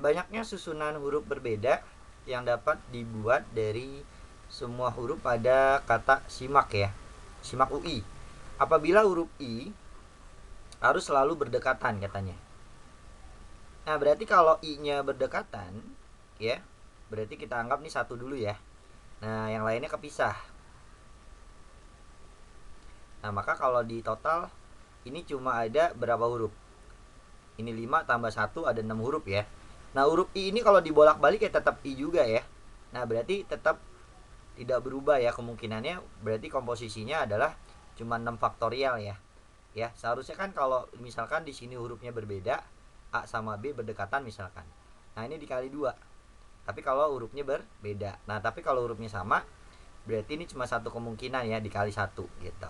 banyaknya susunan huruf berbeda yang dapat dibuat dari semua huruf pada kata simak ya. Simak UI. Apabila huruf I harus selalu berdekatan katanya. Nah, berarti kalau I-nya berdekatan ya, berarti kita anggap nih satu dulu ya. Nah, yang lainnya kepisah. Nah, maka kalau di total ini cuma ada berapa huruf? Ini 5 tambah 1 ada 6 huruf ya. Nah, huruf I ini kalau dibolak-balik ya tetap I juga ya. Nah, berarti tetap tidak berubah ya kemungkinannya. Berarti komposisinya adalah cuma 6 faktorial ya. Ya, seharusnya kan kalau misalkan di sini hurufnya berbeda, A sama B berdekatan misalkan. Nah, ini dikali 2. Tapi kalau hurufnya berbeda. Nah, tapi kalau hurufnya sama, berarti ini cuma satu kemungkinan ya, dikali 1 gitu.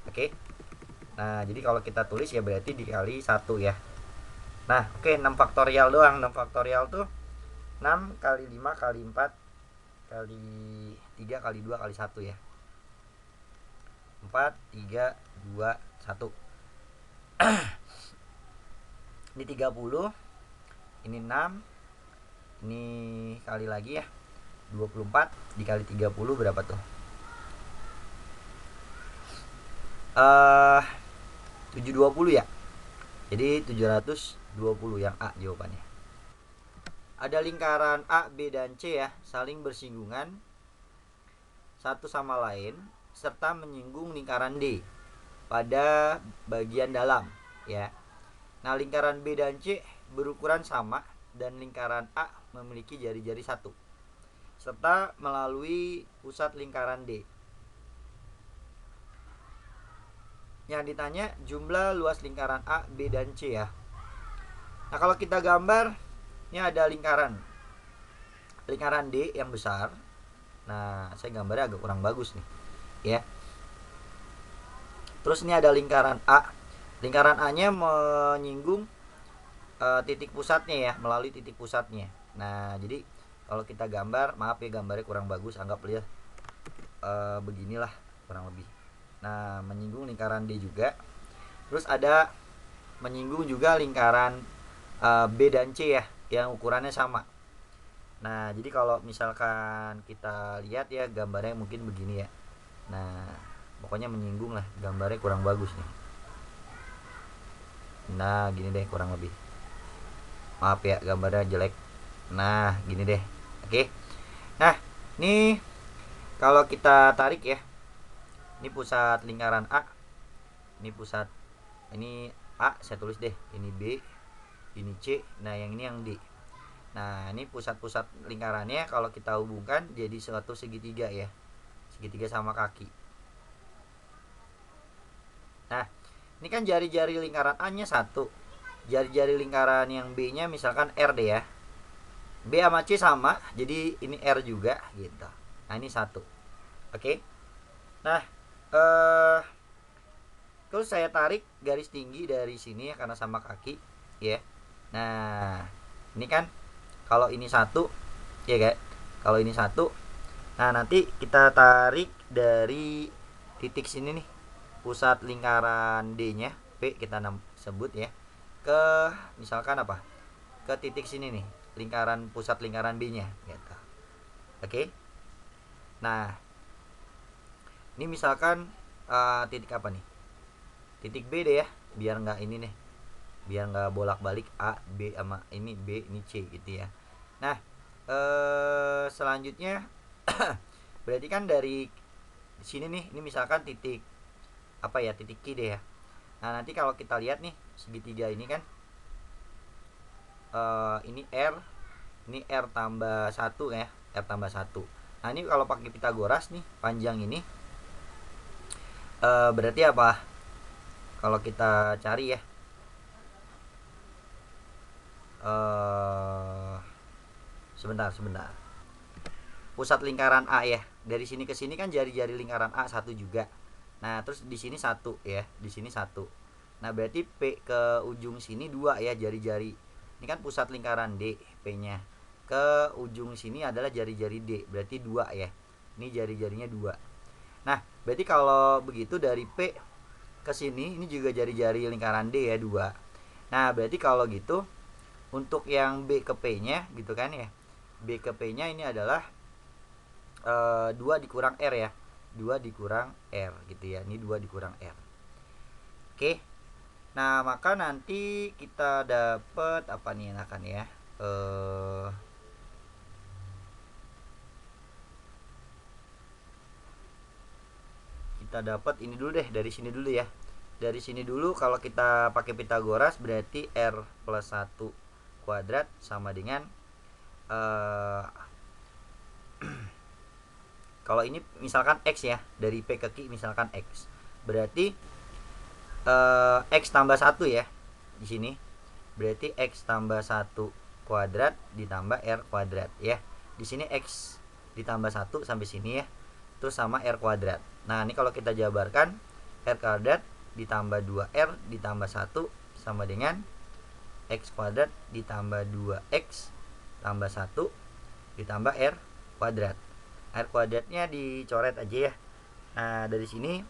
Oke. Nah, jadi kalau kita tulis ya berarti dikali 1 ya. Nah, oke, 6 faktorial doang. 6 faktorial tuh 6 kali 5 kali 4 kali 3 kali 2 kali 1 ya. 4, 3, 2, 1. Ini 30. Ini 6. Ini kali lagi ya. 24 dikali 30 berapa tuh? 720 ya. Jadi 720 yang A jawabannya. Ada lingkaran A, B, dan C ya, saling bersinggungan satu sama lain serta menyinggung lingkaran D pada bagian dalam ya. Nah, lingkaran B dan C berukuran sama dan lingkaran A memiliki jari-jari 1 serta melalui pusat lingkaran D. Yang ditanya jumlah luas lingkaran A, B, dan C ya. Nah, kalau kita gambar, ini ada lingkaran D yang besar. Nah, saya gambarnya agak kurang bagus nih ya. Terus ini ada lingkaran A. Lingkaran A-nya menyinggung titik pusatnya ya, melalui titik pusatnya. Nah, jadi kalau kita gambar, maaf ya gambarnya kurang bagus, anggap lihat beginilah kurang lebih. Nah, menyinggung lingkaran D juga. Terus ada menyinggung juga lingkaran B dan C ya, yang ukurannya sama. Nah, jadi kalau misalkan kita lihat ya gambarnya mungkin begini ya. Nah, pokoknya menyinggung lah, gambarnya kurang bagus nih. Nah, gini deh kurang lebih. Maaf ya gambarnya jelek. Nah, gini deh. Oke. Nah, ini kalau kita tarik ya. Ini pusat lingkaran A. Ini pusat. Ini A saya tulis deh. Ini B. Ini C. Nah, yang ini yang D. Nah, ini pusat-pusat lingkarannya kalau kita hubungkan jadi suatu segitiga ya. Segitiga sama kaki. Nah, ini kan jari-jari lingkaran A-nya 1. Jari-jari lingkaran yang B-nya misalkan R deh ya. B sama C sama, jadi ini R juga gitu. Nah, ini 1. Oke. Nah, terus saya tarik garis tinggi dari sini ya karena sama kaki ya. Nah, ini kan kalau ini 1 ya guys. Kalau ini 1. Nah, nanti kita tarik dari titik sini nih. Pusat lingkaran D-nya, P kita sebut ya. Ke misalkan apa? Ke titik sini nih, lingkaran pusat lingkaran B-nya gitu. Oke. Nah, ini misalkan titik apa nih? Titik B deh ya, biar nggak ini nih, biar nggak bolak-balik A, B sama ini B, ini C gitu ya. Nah, selanjutnya berarti kan dari sini nih, ini misalkan titik apa ya, titik Q deh ya. Nah, nanti kalau kita lihat nih segitiga ini kan ini R tambah 1 ya, R tambah 1. Nah, ini kalau pakai Pitagoras nih, panjang ini berarti apa? Kalau kita cari ya, sebentar. Pusat lingkaran A ya, dari sini ke sini kan jari-jari lingkaran A 1 juga. Nah, terus di sini 1 ya, di sini 1. Nah, berarti P ke ujung sini 2 ya, jari-jari. Ini kan pusat lingkaran D, P-nya. Ke ujung sini adalah jari-jari D, berarti 2 ya. Ini jari-jarinya 2. Nah, berarti kalau begitu dari P ke sini ini juga jari-jari lingkaran D ya, 2. Nah, berarti kalau gitu Untuk yang B ke P nya gitu kan ya, B ke P nya ini adalah 2 dikurang R ya, 2 dikurang R gitu ya, ini 2 dikurang R. Oke, nah maka nanti kita dapat apa nih enakan ya, kita dapat ini dulu deh, dari sini dulu ya. Dari sini dulu kalau kita pakai Pitagoras berarti R plus 1 kuadrat sama dengan kalau ini misalkan X ya, dari P ke Q misalkan X, berarti X tambah 1 ya di sini, berarti X tambah 1 kuadrat ditambah R kuadrat ya. Di sini X ditambah 1 sampai sini ya, terus sama R kuadrat. Nah ini kalau kita jabarkan, R kuadrat ditambah 2R ditambah 1 sama dengan X kuadrat ditambah 2X tambah 1 ditambah R kuadrat. R kuadratnya dicoret aja ya. Nah dari sini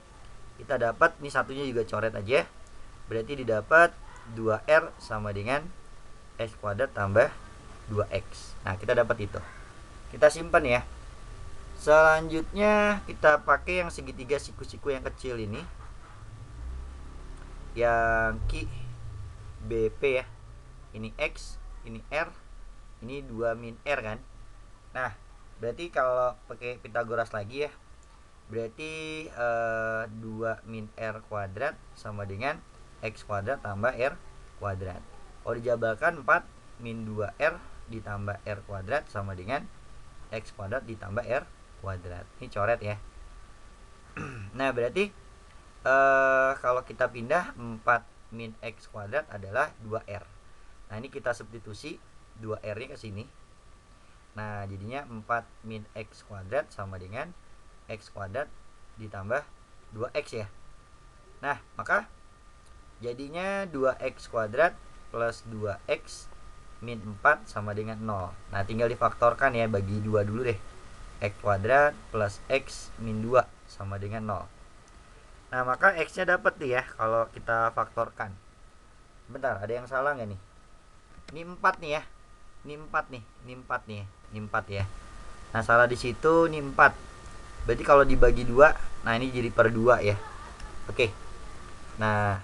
kita dapat, ini satunya juga coret aja, berarti didapat 2R sama dengan X kuadrat tambah 2X. Nah kita dapat itu, kita simpan ya. Selanjutnya kita pakai yang segitiga siku-siku yang kecil ini, yang Q BP ya, ini X, ini R, ini 2 min R kan. Nah berarti kalau pakai Pitagoras lagi ya, berarti 2 min R kuadrat sama dengan X kuadrat tambah R kuadrat. Kalau dijabarkan 4 min 2R ditambah R kuadrat sama dengan X kuadrat ditambah R kuadrat. Ini coret ya. Nah berarti kalau kita pindah 4 min X kuadrat adalah 2R. Nah ini kita substitusi 2R nya ke sini. Nah jadinya 4 min X kuadrat sama dengan X kuadrat ditambah 2X ya. Nah maka jadinya 2X kuadrat plus 2X min 4 sama dengan 0. Nah tinggal difaktorkan ya, bagi 2 dulu deh. X kuadrat plus X min 2 sama dengan 0. Nah maka X nya dapat nih ya kalau kita faktorkan. Bentar, ada yang salah nggak nih? Ini 4 nih ya, ini 4 nih, ini 4 nih, ini 4 ya. Nah salah di situ, ini 4. Berarti kalau dibagi 2, nah ini jadi per 2 ya. Oke. Nah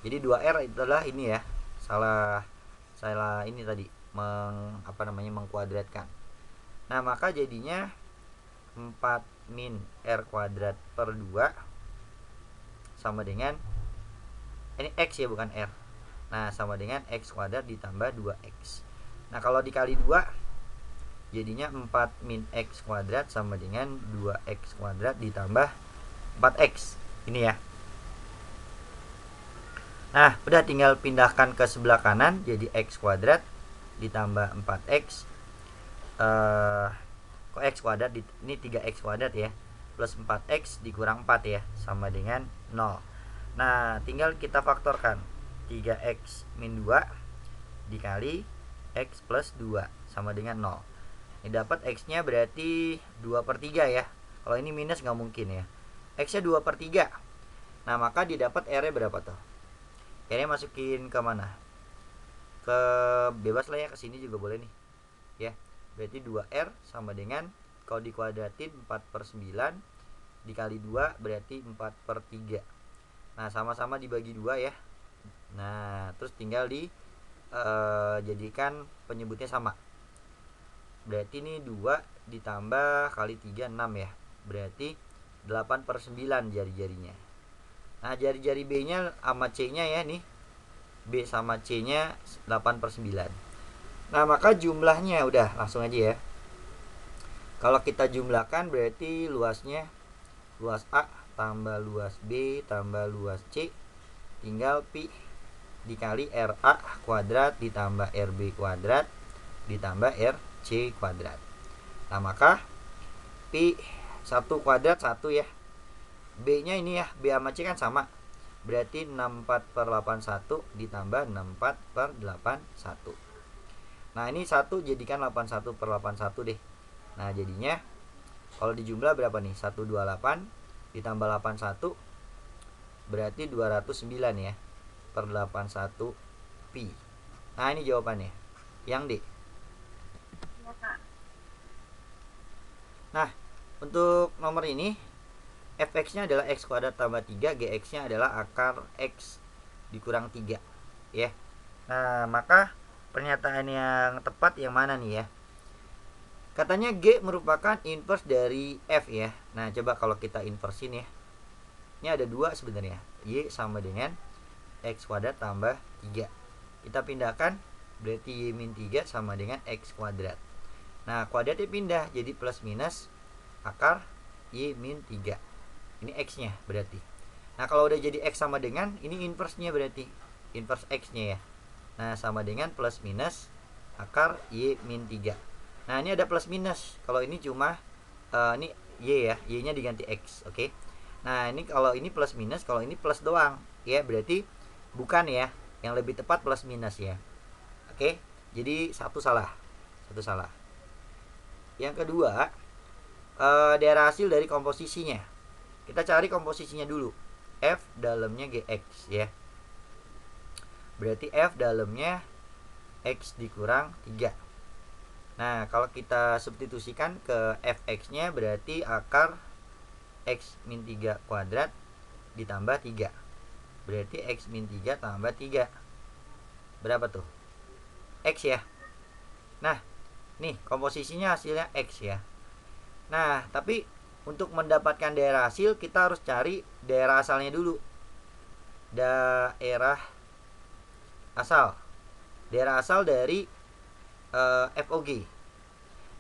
jadi 2R itulah ini ya, salah ini tadi mengkuadratkan. Nah maka jadinya 4 min R kuadrat per 2 sama dengan, ini X ya bukan R, nah sama dengan X kuadrat ditambah 2X. Nah kalau dikali 2 jadinya 4 min X kuadrat sama dengan 2X kuadrat ditambah 4X ini ya. Nah udah tinggal pindahkan ke sebelah kanan, jadi X kuadrat ditambah 4X, kok X kuadrat, ini 3X kuadrat ya, plus 4X dikurang 4 ya, sama dengan 0. Nah tinggal kita faktorkan, 3X min 2 dikali X plus 2 sama dengan 0. Ini dapat X nya berarti 2/3 ya. Kalau ini minus nggak mungkin ya, X nya 2/3. Nah maka didapat R nya berapa tuh? R nya masukin ke mana? Ke bebas lah ya, ke sini juga boleh nih ya. Berarti 2R sama dengan, kalau dikuadratin 4/9 dikali 2 berarti 4/3. Nah sama-sama dibagi 2 ya. Nah terus tinggal jadikan penyebutnya sama. Berarti ini 2 ditambah kali 3 6 ya. Berarti 8/9 jari-jarinya. Nah jari-jari B nya sama C nya ya nih, B sama C nya 8/9. Nah maka jumlahnya udah langsung aja ya. Kalau kita jumlahkan berarti luasnya, luas A tambah luas B tambah luas C, tinggal pi dikali RA kuadrat ditambah RB kuadrat ditambah RC kuadrat. Nah maka pi 1 kuadrat 1 ya, B nya ini ya, B sama C kan sama, berarti 64/81 ditambah 64/81. Nah ini 1 jadikan 81/81 deh. Nah jadinya kalau dijumlah berapa nih, 128 ditambah 81 berarti 209 ya, per 81 pi. Nah, ini jawabannya. Yang D. Nah, untuk nomor ini fx-nya adalah x kuadrat tambah 3, gx-nya adalah akar x dikurang 3, ya. Nah, maka pernyataan yang tepat yang mana nih ya? Katanya G merupakan inverse dari F ya. Nah, coba kalau kita inversin ya. Ini ada dua sebenarnya. Y sama dengan X kuadrat tambah 3. Kita pindahkan, berarti Y min 3 sama dengan X kuadrat. Nah, kuadratnya pindah jadi plus minus akar Y min 3. Ini X-nya berarti. Nah, kalau udah jadi X sama dengan, ini inverse-nya berarti. Inverse X-nya ya. Nah, sama dengan plus minus akar Y min 3. Nah, ini ada plus minus. Kalau ini cuma ini Y ya, Y-nya diganti X, oke. Nah, ini kalau ini plus minus, kalau ini plus doang, ya berarti bukan ya. Yang lebih tepat plus minus ya. Oke. Jadi satu salah. Satu salah. Yang kedua, daerah hasil dari komposisinya. Kita cari komposisinya dulu. F dalamnya GX ya. Berarti F dalamnya X dikurang 3. Nah, kalau kita substitusikan ke fx-nya berarti akar x min 3 kuadrat ditambah 3. Berarti x min 3 tambah 3. Berapa tuh? X ya. Nah, nih komposisinya hasilnya x ya. Nah, tapi untuk mendapatkan daerah hasil kita harus cari daerah asalnya dulu. Daerah asal. Daerah asal dari FOG.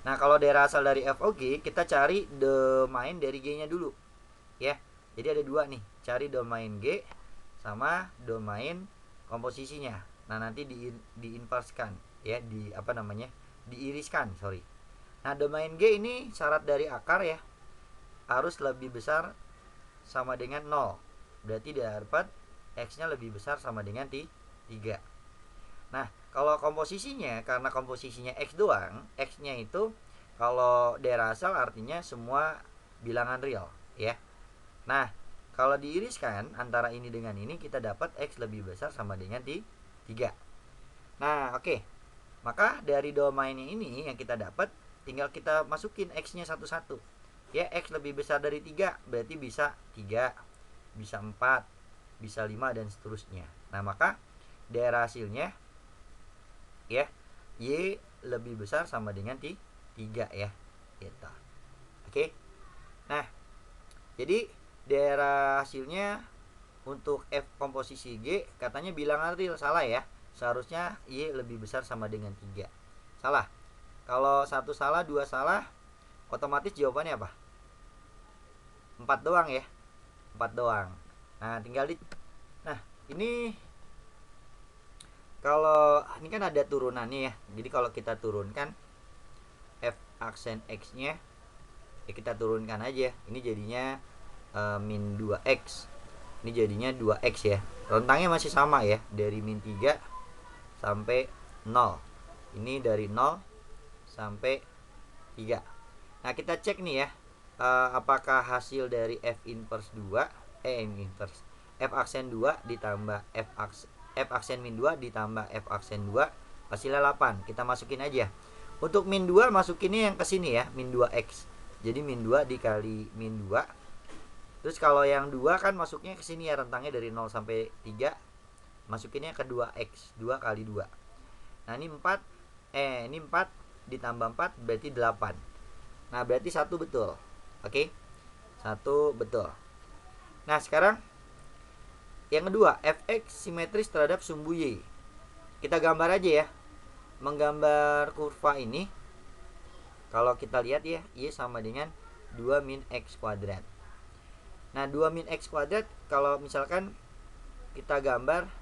Nah, kalau daerah asal dari FOG, kita cari domain dari G-nya dulu. Ya. Jadi ada dua nih, cari domain G sama domain komposisinya. Nah, nanti diinverskan ya, diiriskan, sorry. Nah, domain G ini syarat dari akar ya. Harus lebih besar sama dengan 0. Berarti dapat X-nya lebih besar sama dengan 3. Nah, kalau komposisinya, karena komposisinya X doang, X-nya itu kalau daerah asal artinya semua bilangan real ya. Nah, kalau diiriskan antara ini dengan ini, kita dapat X lebih besar sama dengan 3. Nah, oke. Maka dari domainnya ini yang kita dapat, tinggal kita masukin X-nya satu-satu. Ya, X lebih besar dari 3, berarti bisa 3, bisa 4, bisa 5, dan seterusnya. Nah, maka daerah hasilnya ya, Y lebih besar sama dengan 3 ya, gitu. Oke. Nah, jadi daerah hasilnya untuk F komposisi G katanya bilangan real, salah ya. Seharusnya Y lebih besar sama dengan 3. Salah. Kalau satu salah, dua salah, otomatis jawabannya apa? 4 doang ya. 4 doang. Nah, Nah, ini kalau ini kan ada turunannya ya. Jadi kalau kita turunkan F aksen X-nya, ya kita turunkan aja. Ini jadinya min 2X. Ini jadinya 2X ya. Rentangnya masih sama ya, dari min 3 sampai 0. Ini dari 0 sampai 3. Nah, kita cek nih ya, apakah hasil dari F inverse 2 F aksen 2 ditambah F aksen min 2 ditambah F aksen 2 hasilnya 8. Kita masukin aja. Untuk min 2 masukinnya yang ke sini ya, min 2X. Jadi min 2 dikali min 2. Terus kalau yang 2 kan masuknya ke sini ya, rentangnya dari 0 sampai 3. Masukinnya ke 2X, 2 kali 2. Nah, ini 4 ditambah 4 berarti 8. Nah, berarti 1 betul. Oke? 1 betul. Nah, sekarang yang kedua, fx simetris terhadap sumbu y. Kita gambar aja ya. Menggambar kurva ini, kalau kita lihat ya, y sama dengan 2 min x kuadrat. Nah, 2 min x kuadrat kalau misalkan kita gambar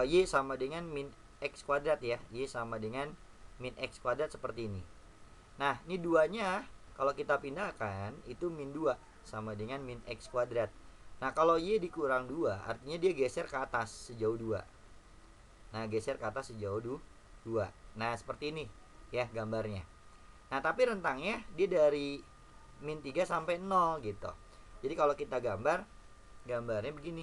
y sama dengan min x kuadrat ya. Y sama dengan min x kuadrat seperti ini. Nah, ini duanya kalau kita pindahkan itu min 2 sama dengan min x kuadrat. Nah, kalau Y dikurang 2, artinya dia geser ke atas sejauh 2. Nah, geser ke atas sejauh 2. Nah, seperti ini ya gambarnya. Nah, tapi rentangnya dia dari min 3 sampai 0 gitu. Jadi kalau kita gambarnya begini.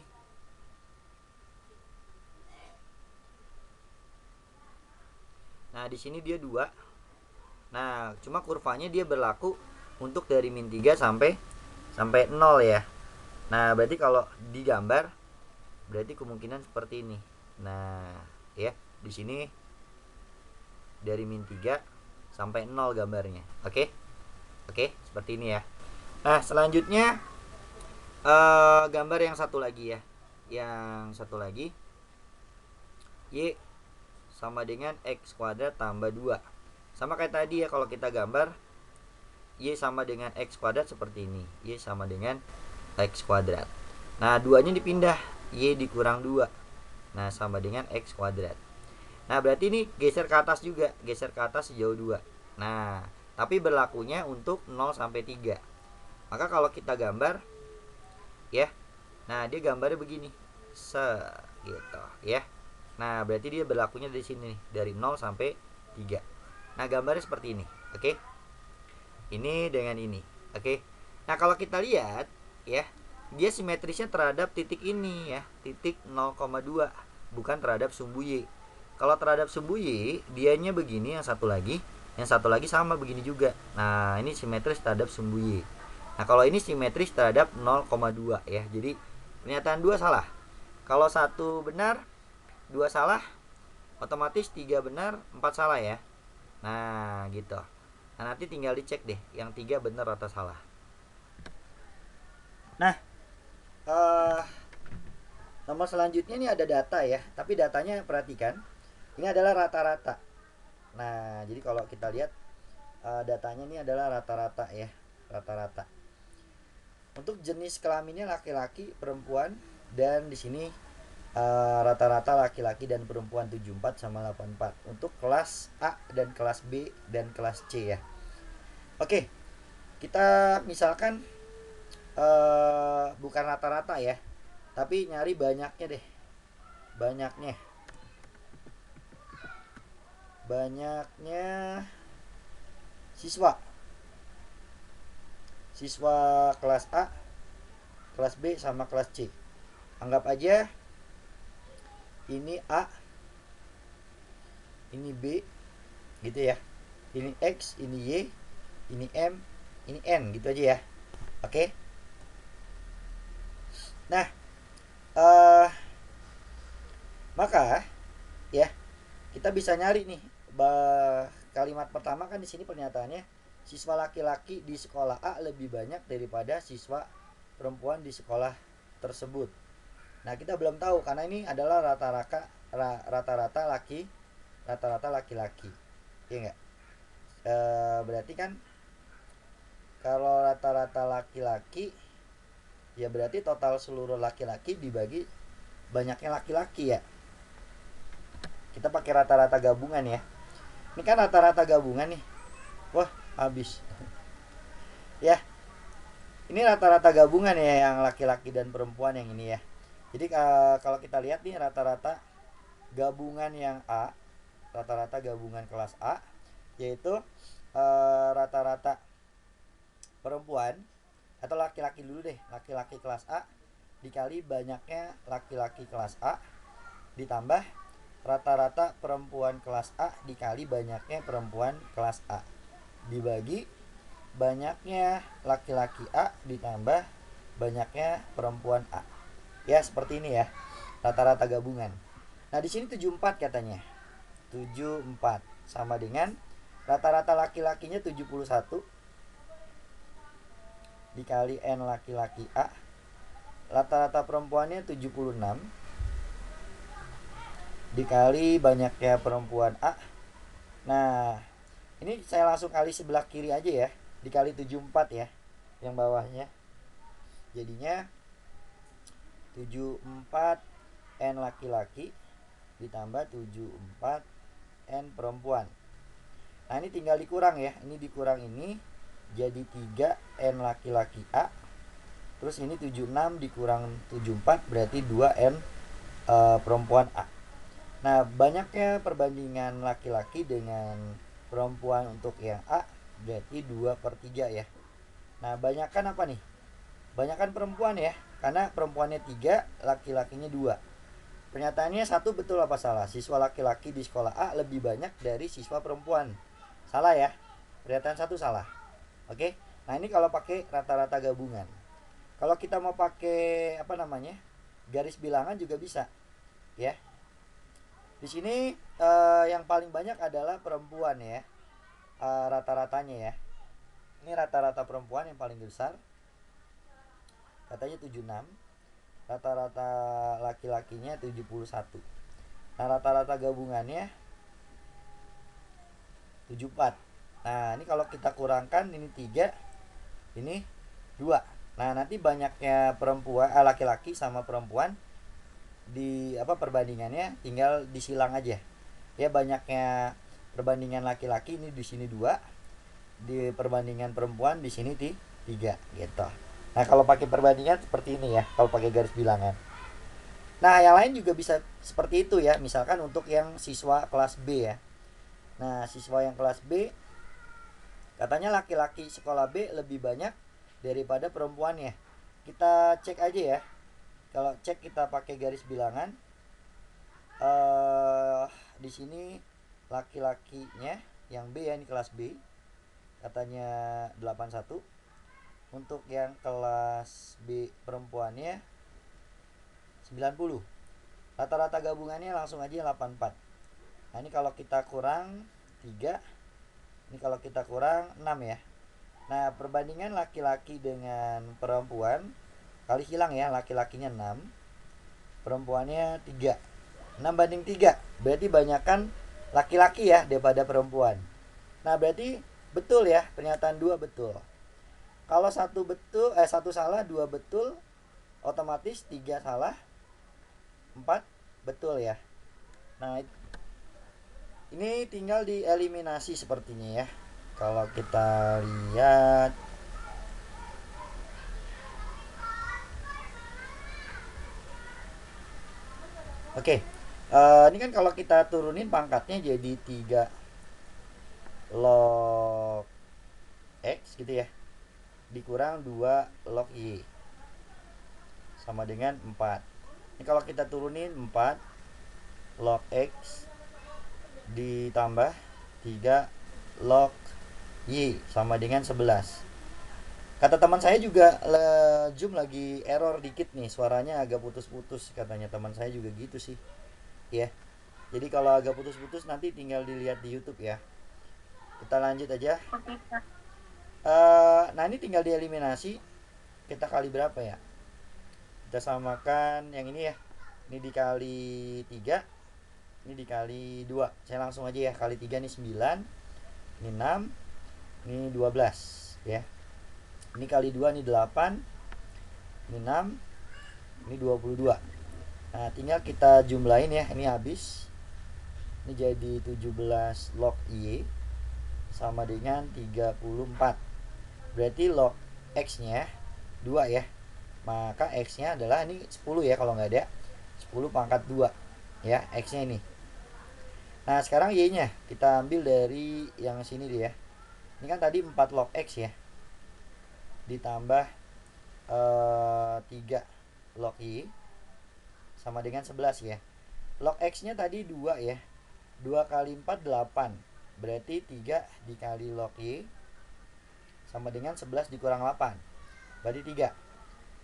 Nah di sini dia 2. Nah cuma kurvanya dia berlaku untuk dari min 3 sampai 0 ya. Nah berarti kalau digambar berarti kemungkinan seperti ini. Nah ya di sini dari min 3 sampai 0 gambarnya. Oke, seperti ini ya. Nah selanjutnya gambar yang satu lagi ya. Yang satu lagi, Y sama dengan X kuadrat tambah 2. Sama kayak tadi ya, kalau kita gambar Y sama dengan X kuadrat seperti ini. Y sama dengan X kuadrat. Nah 2-nya dipindah, Y dikurang 2. Nah sama dengan X kuadrat. Nah berarti ini geser ke atas juga, geser ke atas sejauh 2. Nah tapi berlakunya untuk 0 sampai 3. Maka kalau kita gambar ya, nah dia gambarnya begini gitu ya. Nah berarti dia berlakunya dari sini nih, dari 0 sampai 3. Nah gambarnya seperti ini. Oke, ini dengan ini. Oke, nah kalau kita lihat ya, dia simetrisnya terhadap titik ini ya, titik 0,2, bukan terhadap sumbu Y. Kalau terhadap sumbu Y, dianya begini, yang satu lagi sama begini juga. Nah ini simetris terhadap sumbu Y. Nah kalau ini simetris terhadap 0,2 ya. Jadi pernyataan 2 salah. Kalau 1 benar, 2 salah, otomatis 3 benar, 4 salah ya. Nah gitu. Nah nanti tinggal dicek deh yang 3 benar atau salah. Nah nomor selanjutnya ini ada data ya. Tapi datanya perhatikan, ini adalah rata-rata. Nah jadi kalau kita lihat datanya ini adalah rata-rata ya. Rata-rata. Untuk jenis kelaminnya laki-laki, perempuan, dan di sini rata-rata laki-laki dan perempuan 74 sama 84 untuk kelas A dan kelas B dan kelas C ya. Oke, kita misalkan bukan rata-rata ya, tapi nyari banyaknya deh, banyaknya siswa kelas A, kelas B sama kelas C. Anggap aja ini A, ini B gitu ya. Ini X, ini Y, ini M, ini N gitu aja ya. Oke. Nah, maka ya kita bisa nyari nih kalimat pertama kan di sini pernyataannya siswa laki-laki di sekolah A lebih banyak daripada siswa perempuan di sekolah tersebut. Nah kita belum tahu karena ini adalah rata-rata laki-laki, ya enggak? Berarti kan kalau rata-rata laki-laki ya berarti total seluruh laki-laki dibagi banyaknya laki-laki ya. Kita pakai rata-rata gabungan ya. Ini kan rata-rata gabungan nih. Wah habis ya. Ini rata-rata gabungan ya, yang laki-laki dan perempuan yang ini ya. Jadi kalau kita lihat nih rata-rata gabungan yang A, rata-rata gabungan kelas A, yaitu rata-rata perempuan atau laki-laki dulu deh, laki-laki kelas A dikali banyaknya laki-laki kelas A ditambah rata-rata perempuan kelas A dikali banyaknya perempuan kelas A dibagi banyaknya laki-laki A ditambah banyaknya perempuan A. Ya, seperti ini ya. Rata-rata gabungan. Nah, di sini 74 katanya. 74 sama dengan rata-rata laki-lakinya 71 dikali N laki-laki A. Rata-rata perempuannya 76 dikali banyaknya perempuan A. Nah, ini saya langsung kali sebelah kiri aja ya, dikali 74 ya, yang bawahnya. Jadinya 74 N laki-laki ditambah 74 N perempuan. Nah ini tinggal dikurang ya, ini dikurang ini jadi 3 N laki-laki A. Terus ini 76 dikurang 74 berarti 2 N perempuan A. Nah banyaknya perbandingan laki-laki dengan perempuan untuk yang A berarti 2/3 ya. Nah banyakkan apa nih? Banyakkan perempuan ya, karena perempuannya 3, laki-lakinya 2. Pernyataannya satu betul apa salah? Siswa laki-laki di sekolah A lebih banyak dari siswa perempuan. Salah ya. Pernyataan satu salah. Oke. Nah, ini kalau pakai rata-rata gabungan. Kalau kita mau pakai apa namanya? Garis bilangan juga bisa. Ya. Di sini yang paling banyak adalah perempuan ya. Rata-ratanya ya. Ini rata-rata perempuan yang paling besar. Katanya 76. Rata-rata laki-lakinya 71. Nah, rata-rata gabungannya 74. Nah, ini kalau kita kurangkan ini 3, ini 2. Nah, nanti banyaknya perempuan laki-laki sama perempuan di apa perbandingannya tinggal disilang aja. Ya, banyaknya perbandingan laki-laki ini di sini 2, di perbandingan perempuan di sini 3 gitu. Nah, kalau pakai perbandingan seperti ini ya, kalau pakai garis bilangan. Nah, yang lain juga bisa seperti itu ya. Misalkan untuk yang siswa kelas B ya. Nah, siswa yang kelas B katanya laki-laki sekolah B lebih banyak daripada perempuannya. Kita cek aja ya. Kalau cek kita pakai garis bilangan. Di sini laki-lakinya yang B ya, ini kelas B. Katanya 81. Untuk yang kelas B perempuannya 90. Rata-rata gabungannya langsung aja 84. Nah, ini kalau kita kurang 3, ini kalau kita kurang 6 ya. Nah, perbandingan laki-laki dengan perempuan kali hilang ya, laki-lakinya 6, perempuannya 3. 6 banding 3. Berarti banyakan laki-laki ya daripada perempuan. Nah, berarti betul ya, pernyataan 2 betul. Kalau satu salah, 2 betul, otomatis 3 salah, 4 betul ya. Nah, ini tinggal dieliminasi sepertinya ya. Kalau kita lihat, oke, ini kan kalau kita turunin pangkatnya jadi 3 log X gitu ya, dikurang 2 log Y sama dengan 4. Ini kalau kita turunin 4 log X ditambah 3 log Y sama dengan 11. Kata teman saya juga Zoom lagi error dikit nih, suaranya agak putus-putus, katanya teman saya juga gitu sih. Ya. Jadi kalau agak putus-putus nanti tinggal dilihat di YouTube ya. Kita lanjut aja. Oke, Kak. Nah, ini tinggal dieliminasi. Kita kali berapa ya? Kita samakan yang ini ya. Ini dikali 3, ini dikali 2. Saya langsung aja ya, kali 3 ini 9, ini 6, ini 12 ya. Ini kali 2 ini 8, ini 6, ini 22. Nah, tinggal kita jumlahin ya, ini habis. Ini jadi 17 log Y sama dengan 34. Berarti log X-nya 2 ya. Maka X-nya adalah ini 10 ya kalau nggak ada. 10 pangkat 2 ya, X-nya ini. Nah, sekarang Y-nya kita ambil dari yang sini deh ya. Ini kan tadi 4 log X ya. Ditambah 3 log Y sama dengan 11 ya. Log X-nya tadi 2 ya. 2 kali 4 8. Berarti 3 dikali log Y sama dengan 11 dikurang 8. Berarti 3.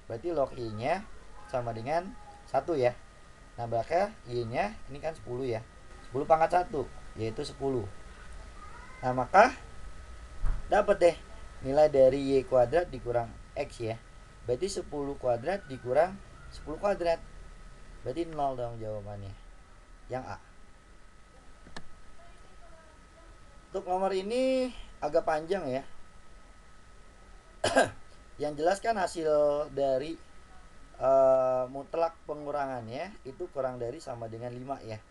Berarti log Y-nya sama dengan 1 ya. Nah, berarti Y-nya ini kan 10 ya. 10 pangkat 1 yaitu 10. Nah, maka dapat deh nilai dari Y kuadrat dikurang X ya. Berarti 10 kuadrat dikurang 10 kuadrat. Berarti 0 dong jawabannya. Yang A. Untuk nomor ini agak panjang ya. Yang jelas kan hasil dari mutlak pengurangannya itu kurang dari sama dengan 5 ya.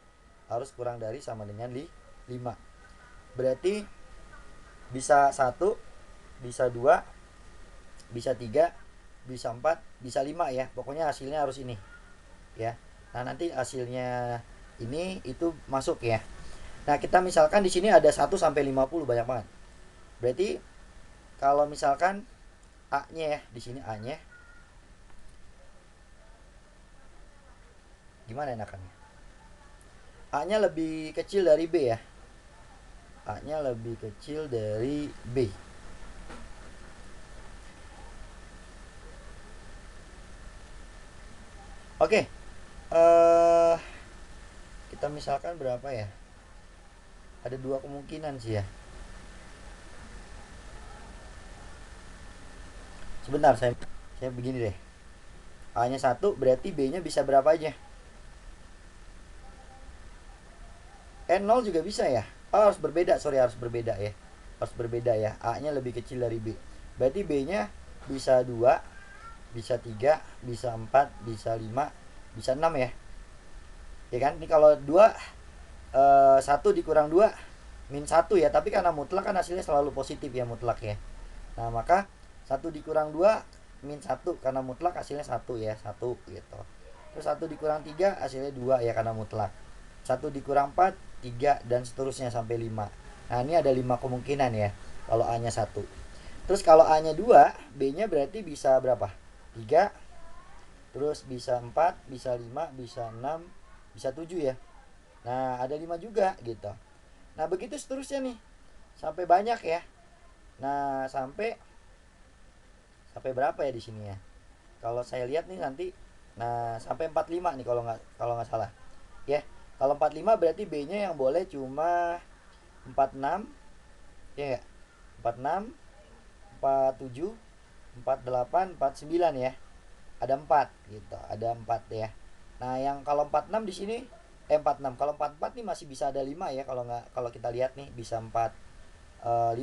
Harus kurang dari sama dengan 5. Berarti bisa 1, bisa 2, bisa 3, bisa 4, bisa 5 ya. Pokoknya hasilnya harus ini. Ya. Nah, nanti hasilnya ini itu masuk ya. Nah, kita misalkan di sini ada 1 sampai 50 banyak banget. Berarti kalau misalkan A-nya ya, di sini A-nya Gimana enakannya? A nya lebih kecil dari B ya. A nya lebih kecil dari B. Oke. Kita misalkan berapa ya? Ada dua kemungkinan sih ya. Sebentar, saya begini deh. A nya 1 berarti B nya bisa berapa aja? 0 juga bisa ya. Oh, harus berbeda, sorry, harus berbeda ya. Harus berbeda ya. A nya lebih kecil dari B. Berarti B nya bisa 2, bisa 3, bisa 4, bisa 5, bisa 6 ya. Ya kan? Ini kalau 2 1 dikurang 2 min 1 ya. Tapi karena mutlak kan hasilnya selalu positif ya, mutlak ya. Nah, maka 1 dikurang 2 min 1 karena mutlak hasilnya 1 ya, 1 gitu. Terus 1 dikurang 3 hasilnya 2 ya karena mutlak. 1 dikurang 4 3 dan seterusnya sampai 5. Nah, ini ada 5 kemungkinan ya kalau A nya 1. Terus kalau A nya 2, B nya berarti bisa berapa? 3, terus bisa 4, bisa 5, bisa 6, bisa 7 ya. Nah, ada 5 juga gitu. Nah, begitu seterusnya nih. Sampai banyak ya. Nah, sampai berapa ya di sini ya? Kalau saya lihat nih nanti, nah sampai 45 nih kalau nggak salah. Ya, kalau 45 berarti B-nya yang boleh cuma 46, ya nggak? 46, 47, 48, 49 ya. Ada 4 gitu, ada 4 ya. Nah, yang kalau 46 di sini 46. Kalau 44 nih masih bisa ada 5 ya, kalau kita lihat nih bisa 5, 46,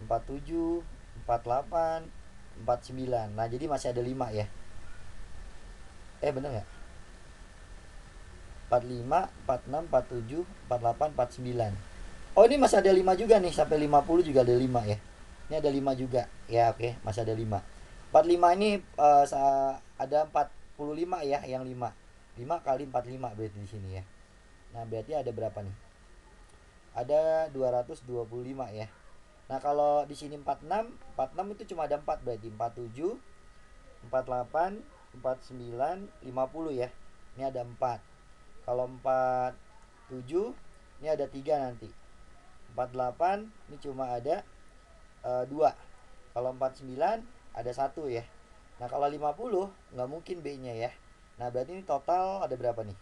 47, 48, 49. Nah, jadi masih ada 5 ya. Bener nggak? 45, 46, 47, 48, 49. Oh, ini masih ada 5 juga nih, sampai 50 juga ada 5 ya. Ini ada 5 juga. Ya, oke, masih ada 5. 45 ini ada 45 ya, yang 5. 5 kali 45 berarti di sini ya. Nah, berarti ada berapa nih? Ada 225 ya. Nah, kalau di sini 46 itu cuma ada 4 berarti 47, 48, 49, 50 ya. Ini ada 4. Kalau 47 ini ada 3 nanti. 48 ini cuma ada 2. Kalau 49 ada 1 ya. Nah, kalau 50 nggak mungkin B-nya ya. Nah, berarti ini total ada berapa nih?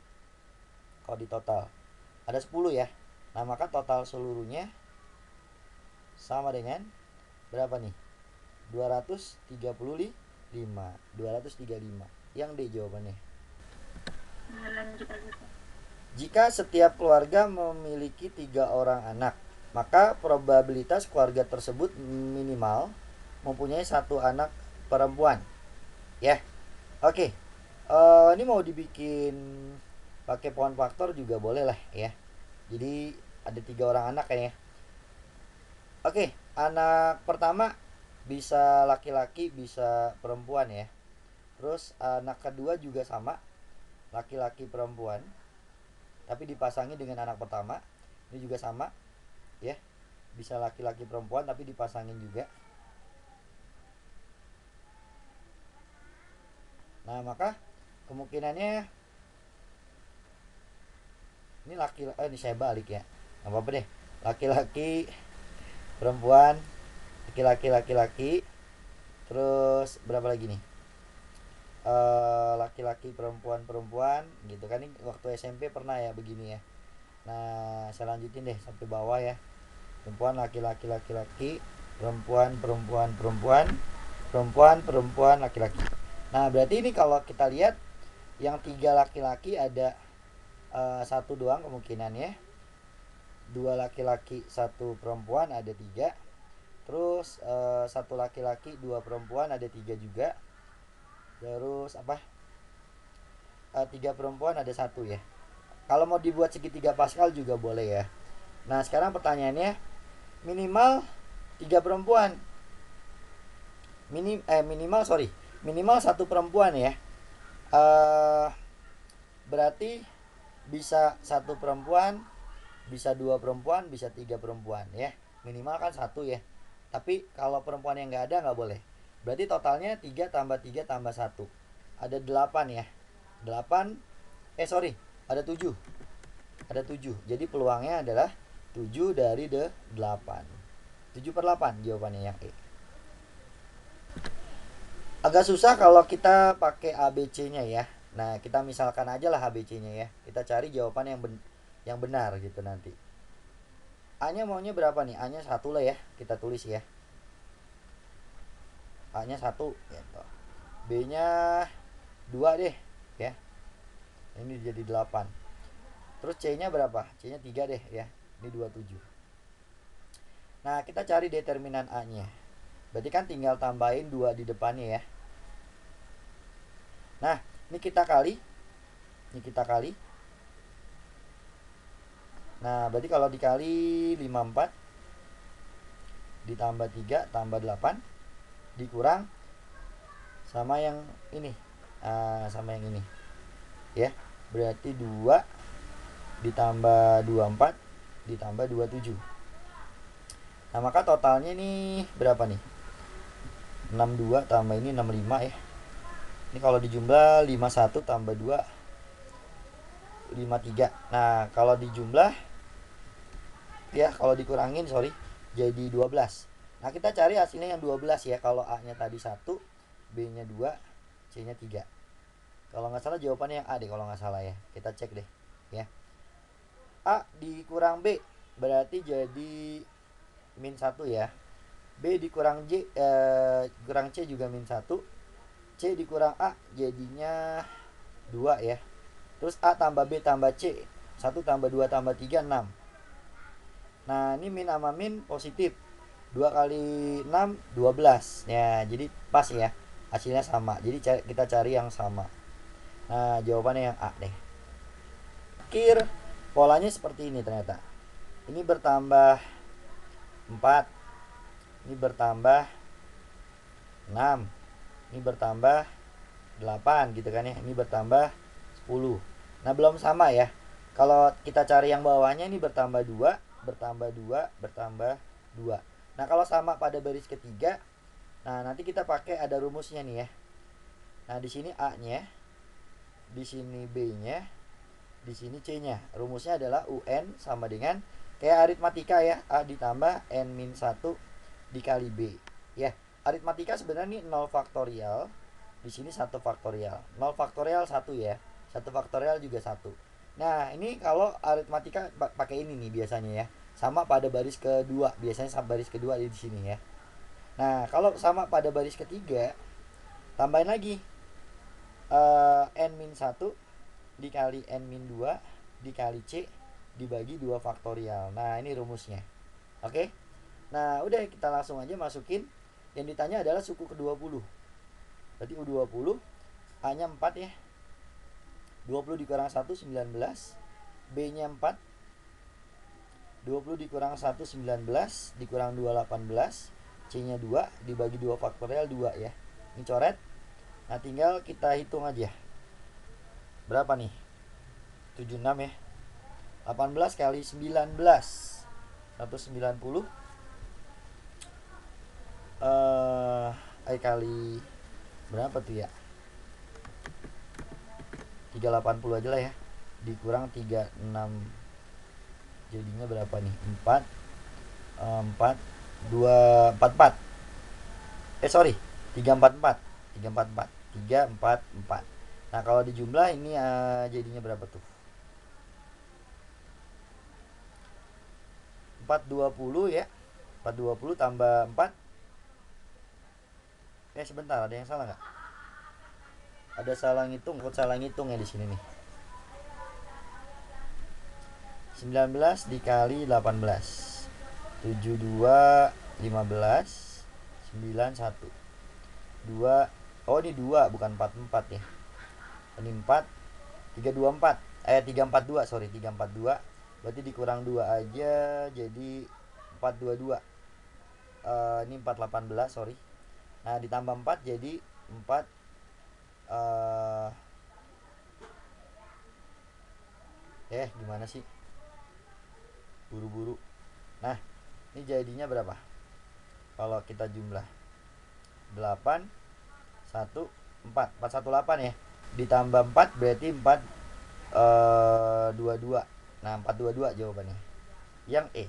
Kalau di total ada 10 ya. Nah, maka total seluruhnya sama dengan berapa nih? 235. 235. Yang D jawabannya. Jika setiap keluarga memiliki 3 orang anak, maka probabilitas keluarga tersebut minimal mempunyai 1 anak perempuan. Ya, oke. Ini mau dibikin pakai pohon faktor juga boleh lah ya. Jadi ada 3 orang anak kayaknya. Oke, anak pertama bisa laki-laki, bisa perempuan ya. Terus anak kedua juga sama, laki-laki perempuan, tapi dipasangi dengan anak pertama. Ini juga sama ya, bisa laki-laki perempuan tapi dipasangin juga. Nah, maka kemungkinannya ini ini saya balik ya, nggak apa-apa deh. Laki-laki perempuan, laki-laki, terus berapa lagi nih? Laki-laki perempuan gitu kan. Ini waktu SMP pernah ya begini ya. Nah, saya lanjutin deh sampai bawah ya. Perempuan, laki-laki, perempuan, laki-laki. Nah, berarti ini kalau kita lihat yang 3 laki-laki ada 1 doang kemungkinannya. 2 laki-laki 1 perempuan ada 3. Terus 1 laki-laki 2 perempuan ada 3 juga. Terus 3 perempuan ada 1 ya. Kalau mau dibuat segitiga Pascal juga boleh ya. Nah, sekarang pertanyaannya, minimal 3 perempuan. Minimal 1 perempuan ya. Berarti bisa 1 perempuan, bisa 2 perempuan, bisa 3 perempuan ya. Minimal kan 1 ya. Tapi kalau perempuan yang nggak ada nggak boleh. Berarti totalnya 3 tambah 3 tambah 1. Ada 8 ya. 8 sorry, ada 7. Ada 7. Jadi peluangnya adalah 7 dari 8. 7/8 jawabannya yang E. Agak susah kalau kita pakai ABC-nya ya. Nah, kita misalkan aja lah ABC-nya ya. Kita cari jawaban yang benar gitu nanti. A-nya maunya berapa nih? A-nya 1 lah ya. Kita tulis ya. A-nya 1 gitu. B-nya 2 deh ya. Ini jadi 8. Terus C-nya berapa? C-nya 3 deh ya. Ini 27. Nah, kita cari determinan A-nya. Berarti kan tinggal tambahin 2 di depannya ya. Nah, ini kita kali. Nah, berarti kalau dikali 54 ditambah 3 tambah 8 dikurang sama yang ini. Sama yang ini. Ya. Berarti 2 ditambah 24 ditambah 27. Nah, maka totalnya ini berapa nih? 62 tambah ini 65 ya. Ini kalau dijumlah 51 tambah 2 53. Nah, kalau dijumlah ya, kalau dikurangin jadi 12. Nah, kita cari hasilnya yang 12 ya. Kalau A-nya tadi 1, B-nya 2, C-nya 3. Kalau nggak salah jawabannya yang A deh kalau nggak salah ya. Kita cek deh ya. A dikurang B berarti jadi min 1 ya. B dikurang kurang C juga min 1. C dikurang A jadinya 2 ya. Terus A tambah B tambah C 1 tambah 2 tambah 3 6. Nah, ini min sama min positif. 2 kali 6 12 ya. Jadi pas ya. Hasilnya sama. Jadi kita cari yang sama. Nah, jawabannya yang A deh. Akhir polanya seperti ini ternyata. Ini bertambah 4. Ini bertambah 6. Ini bertambah 8 gitu kan ya. Ini bertambah 10. Nah, belum sama ya. Kalau kita cari yang bawahnya ini bertambah 2, bertambah 2, bertambah 2. Nah, kalau sama pada baris ketiga, nah nanti kita pakai ada rumusnya nih ya. Nah, di sini A-nya, di sini B-nya, di sini C-nya. Rumusnya adalah UN sama dengan kayak aritmatika ya. A ditambah N-1 dikali B. Ya, aritmatika sebenarnya ini 0 faktorial. Di sini 1 faktorial. 0 faktorial 1 ya. 1 faktorial juga 1. Nah, ini kalau aritmatika pakai ini nih biasanya ya. Sama pada baris kedua. Biasanya sama baris kedua di sini ya. Nah, kalau sama pada baris ketiga, tambahin lagi N-1 dikali N-2 dikali C dibagi 2 faktorial. Nah, ini rumusnya. Oke. Nah, udah kita langsung aja masukin. Yang ditanya adalah suku ke-20. Berarti U20 A-nya 4 ya. 20 dikurang 1 19. B-nya 4. 20 dikurang 1 19 dikurang 2 18. C-nya 2 dibagi 2 faktorial 2 ya. Ini coret. Nah, tinggal kita hitung aja. Berapa nih? 76 ya. 18 kali 19 190 kali berapa tuh ya? 380 aja lah ya. Dikurang 36 jadinya berapa nih? 4 4 2 4 4. Sorry, 344. 344. 344. Nah, kalau dijumlah ini jadinya berapa tuh? 420 ya. 420 tambah 4. Sebentar, ada yang salah nggak? Ada salah ngitung, salah ngitung ya di sini nih. 19 dikali 18. 72 15 91 2. Oh, ini 2 bukan 44 ya. Ini 4 324 342 sorry 342. Berarti dikurang 2 aja jadi 422. Ini 418 sorry. Nah, ditambah 4 jadi 4 gimana sih? Buru-buru. Nah, ini jadinya berapa? Kalau kita jumlah 8 1 4 418 ya. ditambah 4 berarti 4 22. Nah, 422 jawabannya. Yang E.